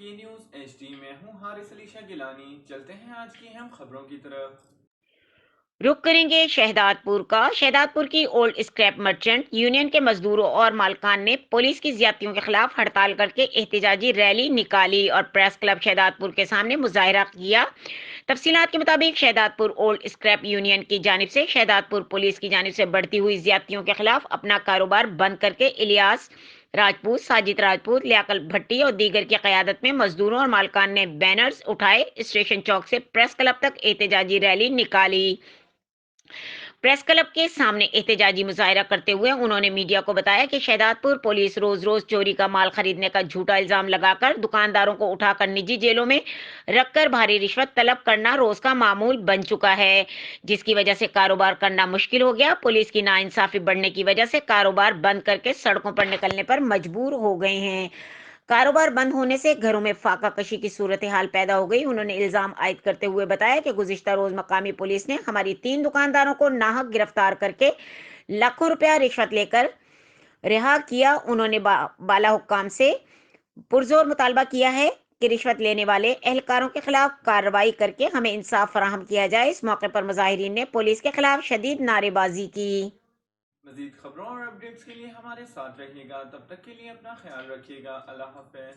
یہ news H D میں ہوں حارث علی شاہ گیلانی۔ چلتے ہیں آج کی اہم خبروں کی طرف۔ رخ کریں گے شہداد پور کا۔ شہداد پور کی اولڈ اسکریپ مرچنٹ یونین کے مزدوروں اور مالکان نے پولیس کی زیادتیوں کے خلاف ہڑتال کر کے احتجاجی ریلی نکالی اور پریس کلب شہداد پور کے سامنے مظاہرہ کیا۔ تفصیلات کے مطابق شہداد پور اولڈ اسکریپ یونین کی جانب سے شہداد پور پولیس کی جانب سے بڑھتی ہوئی زیادتیوں کے خلاف اپنا کاروبار بند کر کے الیاس راجپوت، ساجد راجپوت، لیاقت بھٹی اور دیگر کی قیادت میں مزدوروں اور مالکان نے بینرز اٹھائے اسٹیشن چوک سے پریس کلب تک احتجاجی ریلی نکالی۔ پریس کلب کے سامنے احتجاجی مظاہرہ کرتے ہوئے انہوں نے میڈیا کو بتایا کہ شہداد پور پولیس روز روز چوری کا مال خریدنے کا جھوٹا الزام لگا کر دکانداروں کو اٹھا کر نجی جیلوں میں رکھ کر بھاری رشوت طلب کرنا روز کا معمول بن چکا ہے، جس کی وجہ سے کاروبار کرنا مشکل ہو گیا۔ پولیس کی ناانصافی بڑھنے کی وجہ سے کاروبار بند کر کے سڑکوں پر نکلنے پر مجبور ہو گئے ہیں۔ کاروبار بند ہونے سے گھروں میں فاقہ کشی کی صورتحال پیدا ہو گئی۔ انہوں نے الزام عائد کرتے ہوئے بتایا کہ گزشتہ روز مقامی پولیس نے ہماری 3 دکانداروں کو ناحق گرفتار کر کے لاکھوں روپیہ رشوت لے کر رہا کیا۔ انہوں نے بالا حکام سے پرزور مطالبہ کیا ہے کہ رشوت لینے والے اہلکاروں کے خلاف کارروائی کر کے ہمیں انصاف فراہم کیا جائے۔ اس موقع پر مظاہرین نے پولیس کے خلاف شدید نعرے بازی کی۔ مزید خبروں اور اپڈیٹس کے لیے ہمارے ساتھ رہیے گا، تب تک کے لیے اپنا خیال رکھیے گا۔ اللہ حافظ۔